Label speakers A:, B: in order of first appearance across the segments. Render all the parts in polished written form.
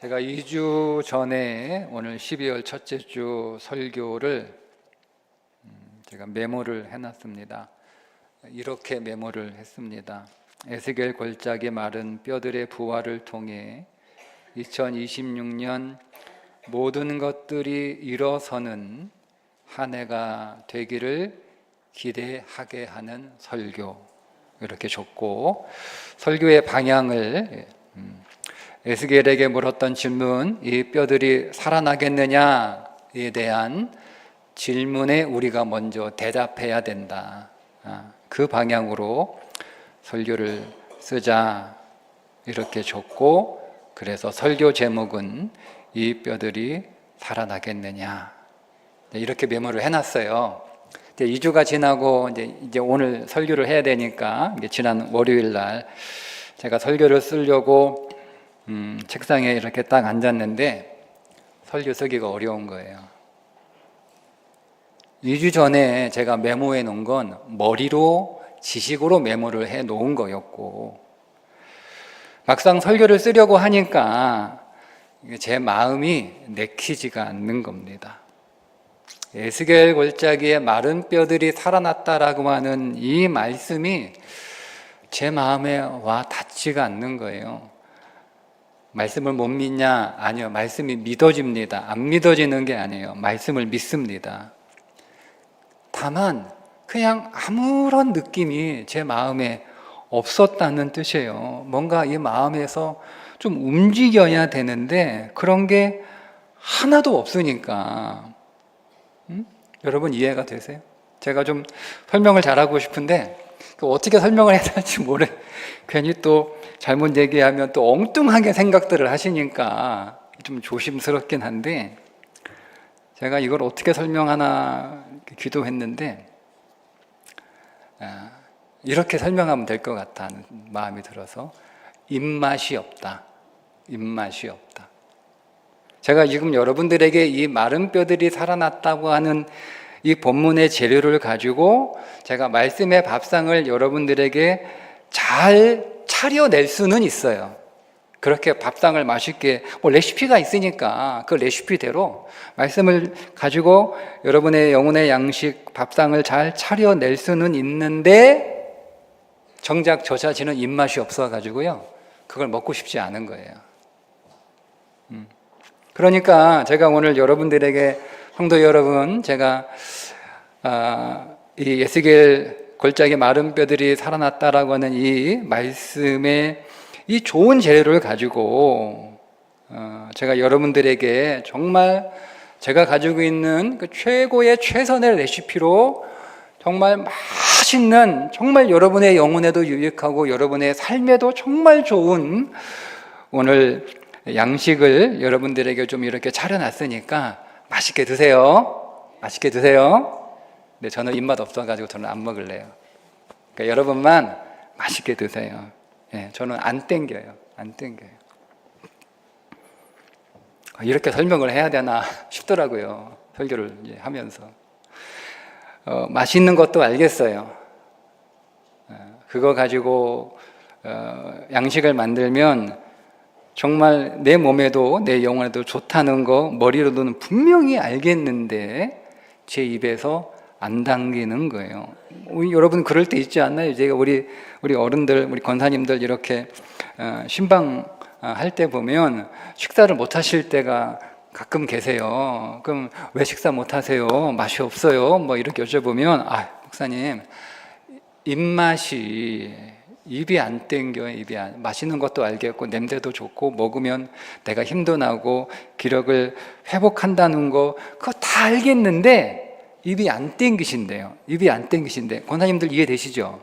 A: 제가 2주 전에 오늘 12월 첫째 주 설교를 제가 메모를 해놨습니다. 이렇게 메모를 했습니다. 에스겔 골짜기 마른 뼈들의 부활을 통해 2026년 모든 것들이 일어서는 한 해가 되기를 기대하게 하는 설교, 이렇게 줬고, 설교의 방향을 에스겔에게 물었던 질문, 이 뼈들이 살아나겠느냐에 대한 질문에 우리가 먼저 대답해야 된다. 그 방향으로 설교를 쓰자, 이렇게 줬고, 그래서 설교 제목은 이 뼈들이 살아나겠느냐, 이렇게 메모를 해놨어요. 2주가 지나고 이제 오늘 설교를 해야 되니까, 지난 월요일 날 제가 설교를 쓰려고 책상에 이렇게 딱 앉았는데 설교 쓰기가 어려운 거예요. 2주 전에 제가 메모해 놓은 건 머리로 지식으로 메모를 해 놓은 거였고, 막상 설교를 쓰려고 하니까 제 마음이 내키지가 않는 겁니다. 에스겔 골짜기에 마른 뼈들이 살아났다라고 하는 이 말씀이 제 마음에 와 닿지가 않는 거예요. 말씀을 못 믿냐? 아니요. 말씀이 믿어집니다. 안 믿어지는 게 아니에요. 말씀을 믿습니다. 다만 그냥 아무런 느낌이 제 마음에 없었다는 뜻이에요. 뭔가 이 마음에서 좀 움직여야 되는데 그런 게 하나도 없으니까. 여러분 이해가 되세요? 제가 좀 설명을 잘하고 싶은데 어떻게 설명을 해야 할지 괜히 또 잘못 얘기하면 또 엉뚱하게 생각들을 하시니까 좀 조심스럽긴 한데, 제가 이걸 어떻게 설명하나 기도했는데 이렇게 설명하면 될 것 같다는 마음이 들어서 입맛이 없다. 입맛이 없다. 제가 지금 여러분들에게 이 마른 뼈들이 살아났다고 하는 이 본문의 재료를 가지고 제가 말씀의 밥상을 여러분들에게 잘 차려낼 수는 있어요. 그렇게 밥상을 맛있게, 레시피가 있으니까 그 레시피대로 말씀을 가지고 여러분의 영혼의 양식 밥상을 잘 차려낼 수는 있는데, 정작 저 자신은 입맛이 없어가지고요, 그걸 먹고 싶지 않은 거예요. 그러니까 제가 오늘 여러분들에게, 성도 여러분, 제가 이 에스겔 골짜기 마른 뼈들이 살아났다라고 하는 이 말씀의 이 좋은 재료를 가지고 제가 여러분들에게 정말 제가 가지고 있는 그 최고의 최선의 레시피로 정말 맛있는, 정말 여러분의 영혼에도 유익하고 여러분의 삶에도 정말 좋은 오늘 양식을 여러분들에게 좀 이렇게 차려놨으니까 맛있게 드세요. 맛있게 드세요. 근데 저는 입맛 없어가지고 저는 안 먹을래요. 그러니까 여러분만 맛있게 드세요. 저는 안 땡겨요. 안 땡겨요. 이렇게 설명을 해야 되나 싶더라고요. 설교를 이제 하면서. 맛있는 것도 알겠어요. 그거 가지고 양식을 만들면 정말 내 몸에도 내 영혼에도 좋다는 거 머리로는 분명히 알겠는데 제 입에서 안 당기는 거예요. 여러분 그럴 때 있지 않나요? 제가 우리 어른들, 우리 권사님들 이렇게 신방 할 때 보면 식사를 못 하실 때가 가끔 계세요. 그럼 왜 식사 못 하세요? 맛이 없어요? 뭐 이렇게 여쭤보면, 목사님, 입이 안 땡겨요. 맛있는 것도 알겠고 냄새도 좋고 먹으면 내가 힘도 나고 기력을 회복한다는 거 그거 다 알겠는데 입이 안 땡기신대요. 입이 안 땡기신대. 권사님들 이해되시죠?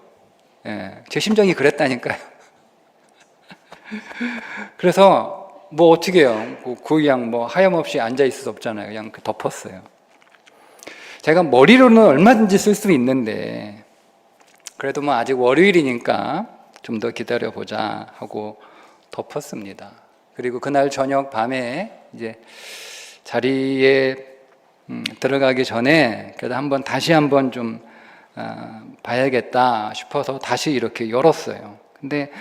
A: 제 심정이 그랬다니까요. 그래서 어떻게 해요? 그냥 하염없이 앉아 있을 수 없잖아요. 그냥 덮었어요. 제가 머리로는 얼마든지 쓸 수 있는데 그래도 아직 월요일이니까 좀 더 기다려보자 하고 덮었습니다. 그리고 그날 저녁 밤에 이제 자리에 들어가기 전에 그래도 다시 한번 좀 봐야겠다 싶어서 다시 이렇게 열었어요. 근데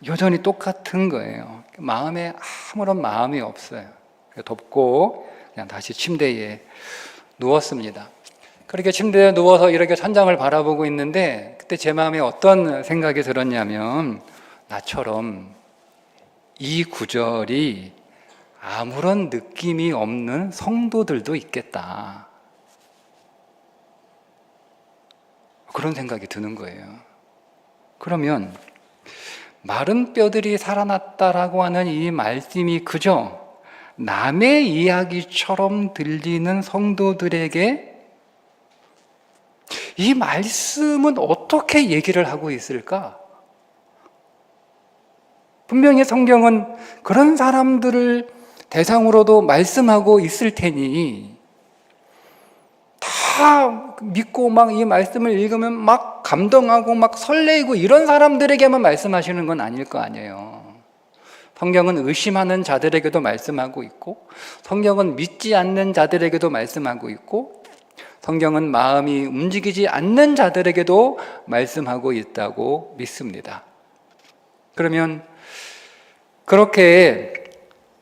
A: 여전히 똑같은 거예요. 마음에 아무런 마음이 없어요. 덮고 그냥 다시 침대에 누웠습니다. 그렇게 침대에 누워서 이렇게 천장을 바라보고 있는데 그때 제 마음에 어떤 생각이 들었냐면 나처럼 이 구절이 아무런 느낌이 없는 성도들도 있겠다. 그런 생각이 드는 거예요. 그러면 마른 뼈들이 살아났다라고 하는 이 말씀이 그저 남의 이야기처럼 들리는 성도들에게 이 말씀은 어떻게 얘기를 하고 있을까? 분명히 성경은 그런 사람들을 대상으로도 말씀하고 있을 테니 다 믿고 막 이 말씀을 읽으면 막 감동하고 막 설레이고 이런 사람들에게만 말씀하시는 건 아닐 거 아니에요. 성경은 의심하는 자들에게도 말씀하고 있고 성경은 믿지 않는 자들에게도 말씀하고 있고 성경은 마음이 움직이지 않는 자들에게도 말씀하고 있다고 믿습니다. 그러면 그렇게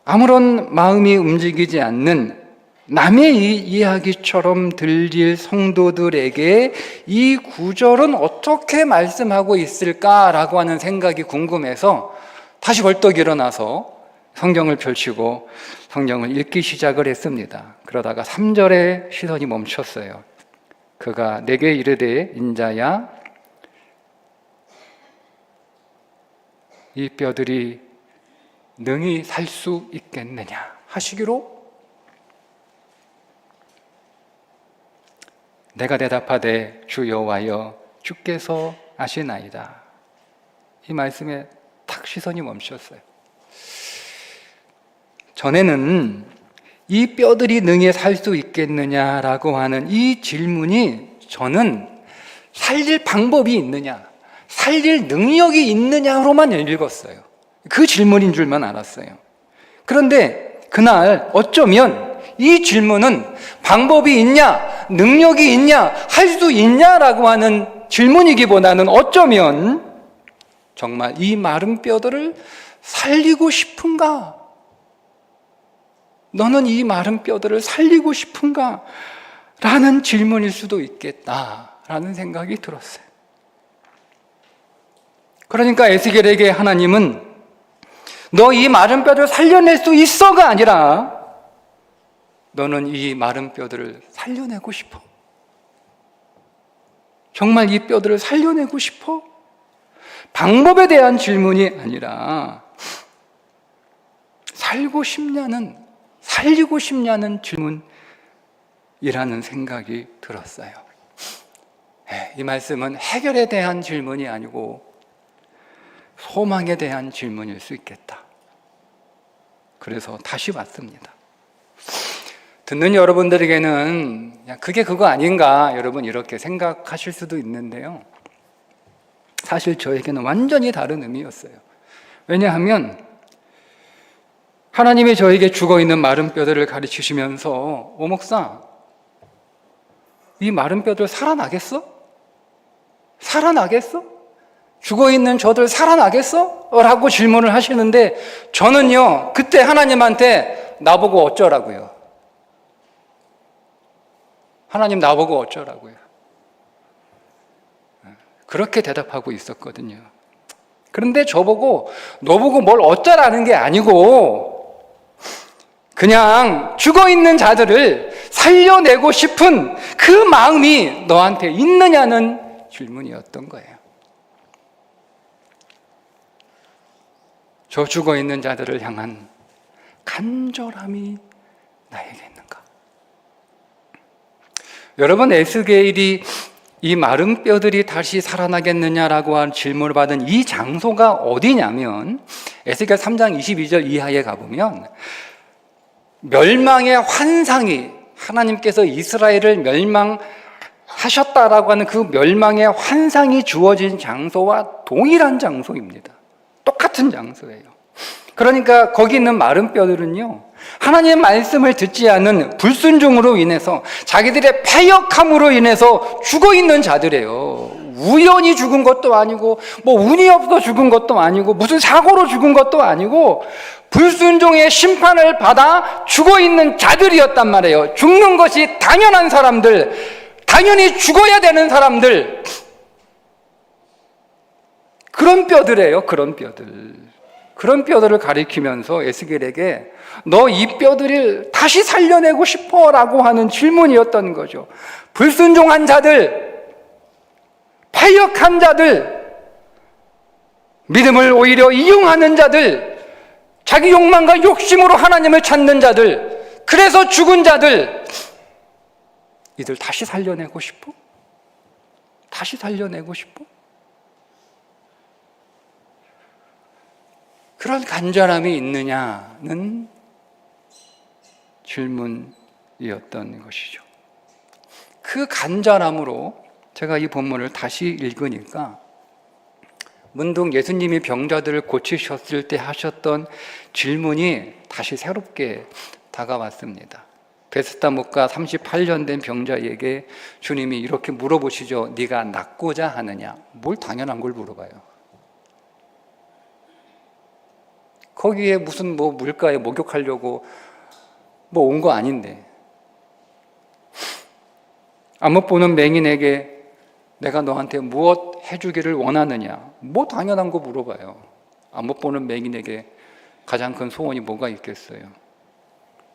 A: 아무런 마음이 움직이지 않는 남의 이야기처럼 들릴 성도들에게 이 구절은 어떻게 말씀하고 있을까라고 하는 생각이 궁금해서 다시 벌떡 일어나서 성경을 펼치고 성경을 읽기 시작을 했습니다. 그러다가 3절에 시선이 멈췄어요. 그가 내게 이르되 인자야 이 뼈들이 능히 살 수 있겠느냐 하시기로 내가 대답하되 주 여호와여 주께서 아시나이다. 이 말씀에 탁 시선이 멈췄어요. 전에는 이 뼈들이 능히 살 수 있겠느냐라고 하는 이 질문이 저는 살릴 방법이 있느냐, 살릴 능력이 있느냐로만 읽었어요. 그 질문인 줄만 알았어요. 그런데 그날 어쩌면 이 질문은 방법이 있냐, 능력이 있냐, 할 수 있냐라고 하는 질문이기보다는 어쩌면 정말 이 마른 뼈들을 살리고 싶은가? 너는 이 마른 뼈들을 살리고 싶은가? 라는 질문일 수도 있겠다라는 생각이 들었어요. 그러니까 에스겔에게 하나님은 너 이 마른 뼈들을 살려낼 수 있어가 아니라 너는 이 마른 뼈들을 살려내고 싶어? 정말 이 뼈들을 살려내고 싶어? 방법에 대한 질문이 아니라 살고 싶냐는, 살리고 싶냐는 질문이라는 생각이 들었어요. 이 말씀은 해결에 대한 질문이 아니고 소망에 대한 질문일 수 있겠다. 그래서 다시 왔습니다. 듣는 여러분들에게는 그게 그거 아닌가 여러분 이렇게 생각하실 수도 있는데요. 사실 저에게는 완전히 다른 의미였어요. 왜냐하면 하나님이 저에게 죽어있는 마른 뼈들을 가르치시면서 오 목사, 이 마른 뼈들 살아나겠어? 살아나겠어? 죽어있는 저들 살아나겠어? 라고 질문을 하시는데 저는요 그때 하나님한테 나보고 어쩌라고요? 하나님 나보고 어쩌라고요? 그렇게 대답하고 있었거든요. 그런데 저보고 너보고 뭘 어쩌라는 게 아니고 그냥 죽어있는 자들을 살려내고 싶은 그 마음이 너한테 있느냐는 질문이었던 거예요. 저 죽어있는 자들을 향한 간절함이 나에게 있는가? 여러분, 에스겔이 이 마른 뼈들이 다시 살아나겠느냐라고 한 질문을 받은 이 장소가 어디냐면 에스겔 3장 22절 이하에 가보면 멸망의 환상이 하나님께서 이스라엘을 멸망하셨다라고 하는 그 멸망의 환상이 주어진 장소와 동일한 장소입니다. 똑같은 장소예요. 그러니까 거기 있는 마른 뼈들은요 하나님의 말씀을 듣지 않은 불순종으로 인해서 자기들의 패역함으로 인해서 죽어있는 자들이에요. 우연히 죽은 것도 아니고 뭐 운이 없어 죽은 것도 아니고 무슨 사고로 죽은 것도 아니고 불순종의 심판을 받아 죽어 있는 자들이었단 말이에요. 죽는 것이 당연한 사람들, 당연히 죽어야 되는 사람들, 그런 뼈들이에요. 그런 뼈들을 가리키면서 에스겔에게 너 이 뼈들을 다시 살려내고 싶어 라고 하는 질문이었던 거죠. 불순종한 자들, 패역한 자들, 믿음을 오히려 이용하는 자들, 자기 욕망과 욕심으로 하나님을 찾는 자들, 그래서 죽은 자들, 이들 다시 살려내고 싶어? 다시 살려내고 싶어? 그런 간절함이 있느냐는 질문이었던 것이죠. 그 간절함으로 제가 이 본문을 다시 읽으니까 문득 예수님이 병자들을 고치셨을 때 하셨던 질문이 다시 새롭게 다가왔습니다. 베스다 못가 38년 된 병자에게 주님이 이렇게 물어보시죠. 네가 낫고자 하느냐? 뭘 당연한 걸 물어봐요. 거기에 무슨 뭐 물가에 목욕하려고 뭐 온 거 아닌데. 안 못 보는 맹인에게 내가 너한테 무엇 해주기를 원하느냐? 뭐 당연한 거 물어봐요. 안 못 보는 맹인에게 가장 큰 소원이 뭐가 있겠어요?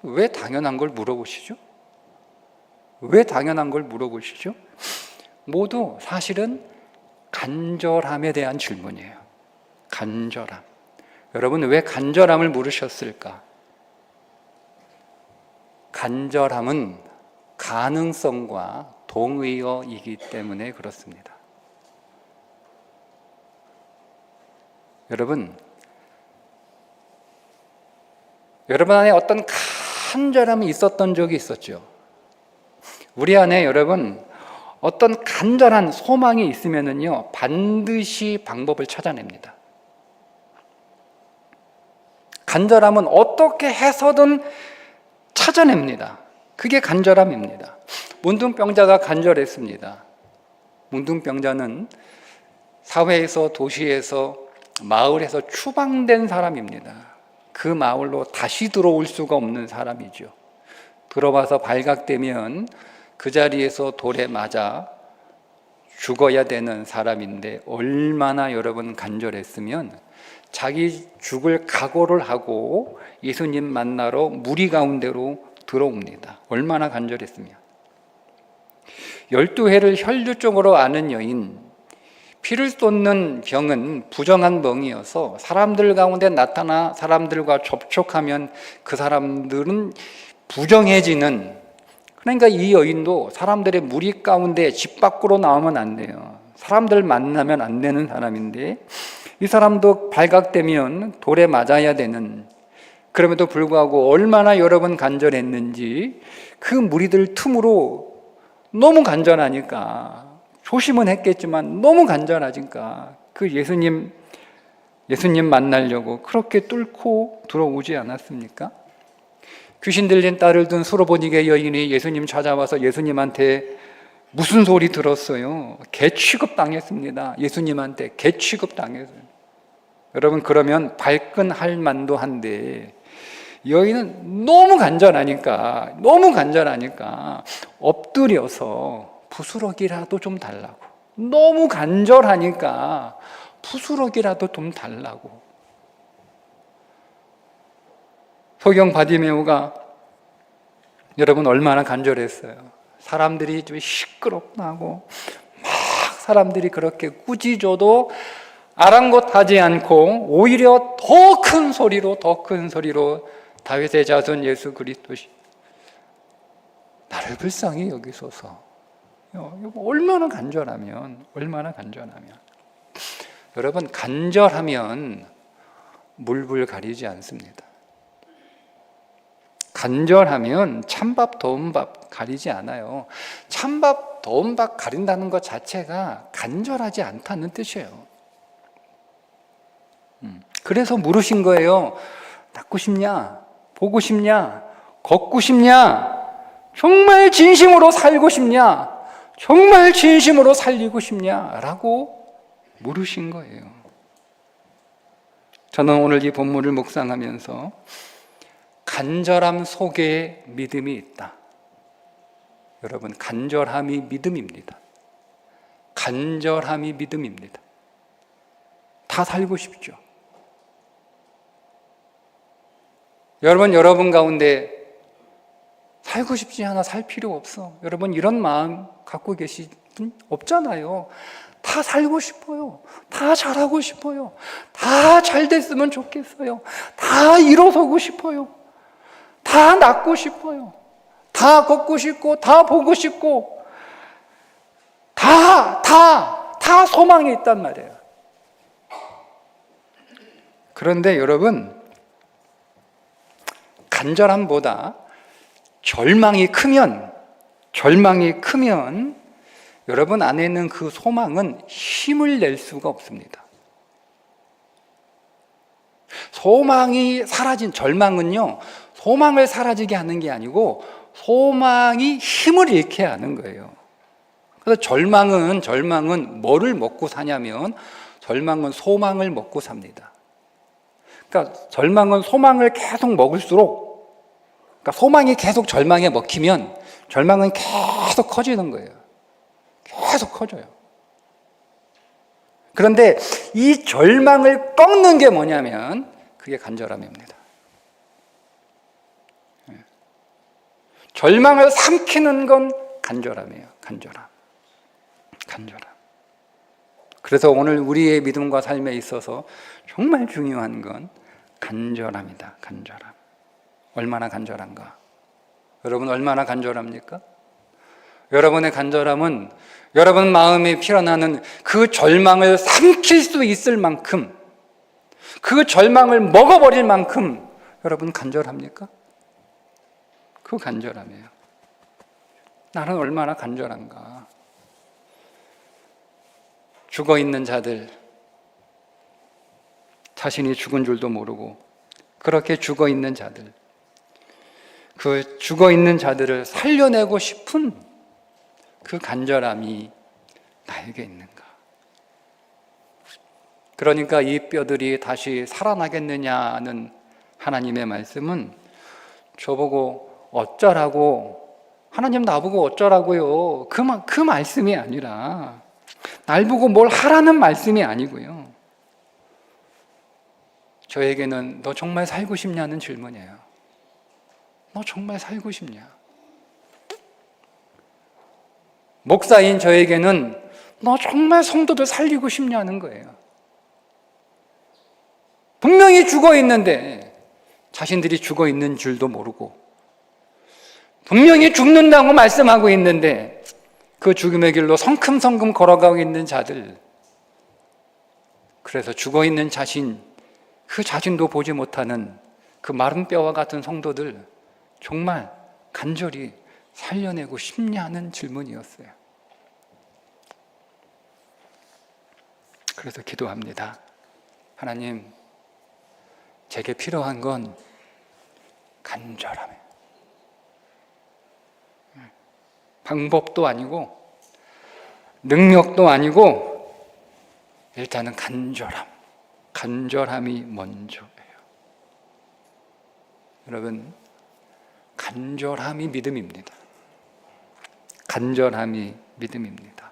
A: 왜 당연한 걸 물어보시죠? 왜 당연한 걸 물어보시죠? 모두 사실은 간절함에 대한 질문이에요. 간절함. 여러분, 왜 간절함을 물으셨을까? 간절함은 가능성과 동의어이기 때문에 그렇습니다. 여러분 안에 어떤 간절함이 있었던 적이 있었죠. 우리 안에 여러분 어떤 간절한 소망이 있으면은요 반드시 방법을 찾아냅니다. 간절함은 어떻게 해서든 찾아냅니다. 그게 간절함입니다. 문둥병자가 간절했습니다. 문둥병자는 사회에서, 도시에서, 마을에서 추방된 사람입니다. 그 마을로 다시 들어올 수가 없는 사람이죠. 들어와서 발각되면 그 자리에서 돌에 맞아 죽어야 되는 사람인데 얼마나 여러분 간절했으면 자기 죽을 각오를 하고 예수님 만나러 무리 가운데로 들어옵니다. 얼마나 간절했으면. 12해를 혈류증으로 앓는 여인, 피를 쏟는 병은 부정한 병이어서 사람들 가운데 나타나 사람들과 접촉하면 그 사람들은 부정해지는, 그러니까 이 여인도 사람들의 무리 가운데 집 밖으로 나오면 안 돼요. 사람들 만나면 안 되는 사람인데 이 사람도 발각되면 돌에 맞아야 되는, 그럼에도 불구하고 얼마나 여러분 간절했는지 그 무리들 틈으로 너무 간절하니까, 조심은 했겠지만 너무 간절하니까 그 예수님 만나려고 그렇게 뚫고 들어오지 않았습니까? 귀신 들린 딸을 둔 수로보니게 여인이 예수님 찾아와서 예수님한테 무슨 소리 들었어요? 개 취급당했습니다. 예수님한테 개 취급당했어요. 여러분, 그러면 발끈할 만도 한데 여인은 너무 간절하니까 엎드려서 부스러기라도 좀 달라고, 너무 간절하니까 부스러기라도 좀 달라고. 소경 바디메오가 여러분 얼마나 간절했어요. 사람들이 좀 시끄럽다고 막 사람들이 그렇게 꾸짖어도 아랑곳하지 않고 오히려 더 큰 소리로 다윗의 자손 예수 그리스도시 나를 불쌍히 여기소서. 얼마나 간절하면. 여러분, 간절하면 물불 가리지 않습니다. 간절하면 찬밥 더운 밥 가리지 않아요. 찬밥 더운 밥 가린다는 것 자체가 간절하지 않다는 뜻이에요. 그래서 물으신 거예요. 낫고 싶냐? 보고 싶냐? 걷고 싶냐? 정말 진심으로 살고 싶냐? 정말 진심으로 살리고 싶냐라고 물으신 거예요. 저는 오늘 이 본문을 묵상하면서 간절함 속에 믿음이 있다. 여러분, 간절함이 믿음입니다. 간절함이 믿음입니다. 다 살고 싶죠. 여러분 가운데 살고 싶지 않아 살 필요 없어. 여러분 이런 마음 갖고 계신 분 없잖아요. 다 살고 싶어요. 다 잘하고 싶어요. 다 잘 됐으면 좋겠어요. 다 일어서고 싶어요. 다 낫고 싶어요. 다 걷고 싶고 다 보고 싶고 다 소망이 있단 말이에요. 그런데 여러분, 간절함보다 절망이 크면 여러분 안에 있는 그 소망은 힘을 낼 수가 없습니다. 소망이 사라진 절망은요, 소망을 사라지게 하는 게 아니고 소망이 힘을 잃게 하는 거예요. 그래서 절망은 뭐를 먹고 사냐면 절망은 소망을 먹고 삽니다. 그러니까 절망은 소망을 계속 먹을수록, 그러니까 소망이 계속 절망에 먹히면 절망은 계속 커지는 거예요. 계속 커져요. 그런데 이 절망을 꺾는 게 뭐냐면 그게 간절함입니다. 절망을 삼키는 건 간절함이에요. 간절함. 그래서 오늘 우리의 믿음과 삶에 있어서 정말 중요한 건 간절함이다. 간절함. 얼마나 간절한가? 여러분 얼마나 간절합니까? 여러분의 간절함은 여러분 마음에 피어나는 그 절망을 삼킬 수 있을 만큼, 그 절망을 먹어버릴 만큼 여러분 간절합니까? 그 간절함이에요. 나는 얼마나 간절한가? 죽어있는 자들, 자신이 죽은 줄도 모르고 그렇게 죽어있는 자들, 그 죽어있는 자들을 살려내고 싶은 그 간절함이 나에게 있는가? 그러니까 이 뼈들이 다시 살아나겠느냐는 하나님의 말씀은 저보고 어쩌라고, 하나님 나보고 어쩌라고요, 그 말씀이 아니라 날 보고 뭘 하라는 말씀이 아니고요, 저에게는 너 정말 살고 싶냐는 질문이에요. 너 정말 살고 싶냐? 목사인 저에게는 너 정말 성도들 살리고 싶냐는 거예요. 분명히 죽어 있는데 자신들이 죽어 있는 줄도 모르고 분명히 죽는다고 말씀하고 있는데 그 죽음의 길로 성큼성큼 걸어가고 있는 자들, 그래서 죽어 있는 자신, 그 자신도 보지 못하는 그 마른 뼈와 같은 성도들 정말 간절히 살려내고 싶냐는 질문이었어요. 그래서 기도합니다. 하나님, 제게 필요한 건 간절함이에요. 방법도 아니고 능력도 아니고 일단은 간절함이 먼저예요. 여러분, 간절함이 믿음입니다. 간절함이 믿음입니다.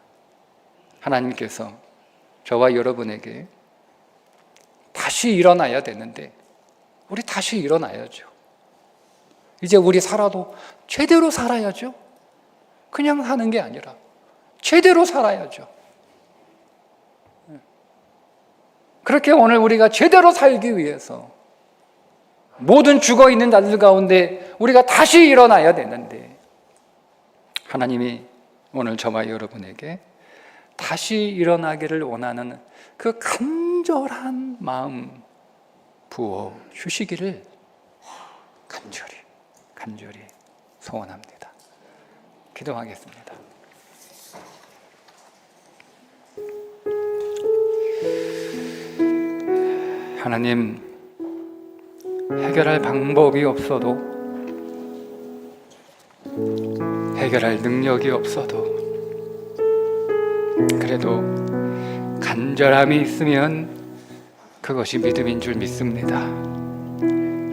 A: 하나님께서 저와 여러분에게 다시 일어나야 되는데 우리 다시 일어나야죠. 이제 우리 살아도 제대로 살아야죠. 그냥 사는 게 아니라 제대로 살아야죠. 그렇게 오늘 우리가 제대로 살기 위해서 모든 죽어있는 자들 가운데 우리가 다시 일어나야 되는데, 하나님이 오늘 저와 여러분에게 다시 일어나기를 원하는 그 간절한 마음 부어 주시기를 간절히 소원합니다. 기도하겠습니다. 하나님, 해결할 방법이 없어도, 해결할 능력이 없어도 그래도 간절함이 있으면 그것이 믿음인 줄 믿습니다.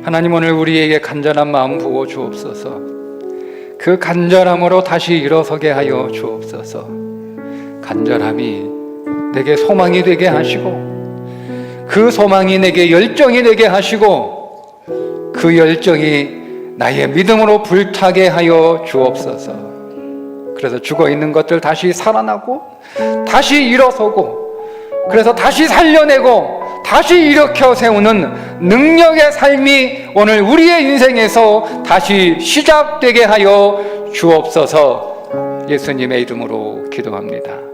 A: 하나님, 오늘 우리에게 간절한 마음 부어 주옵소서. 그 간절함으로 다시 일어서게 하여 주옵소서. 간절함이 내게 소망이 되게 하시고, 그 소망이 내게 열정이 되게 하시고, 그 열정이 나의 믿음으로 불타게 하여 주옵소서. 그래서 죽어있는 것들 다시 살아나고, 다시 일어서고, 그래서 다시 살려내고, 다시 일으켜 세우는 능력의 삶이 오늘 우리의 인생에서 다시 시작되게 하여 주옵소서. 예수님의 이름으로 기도합니다.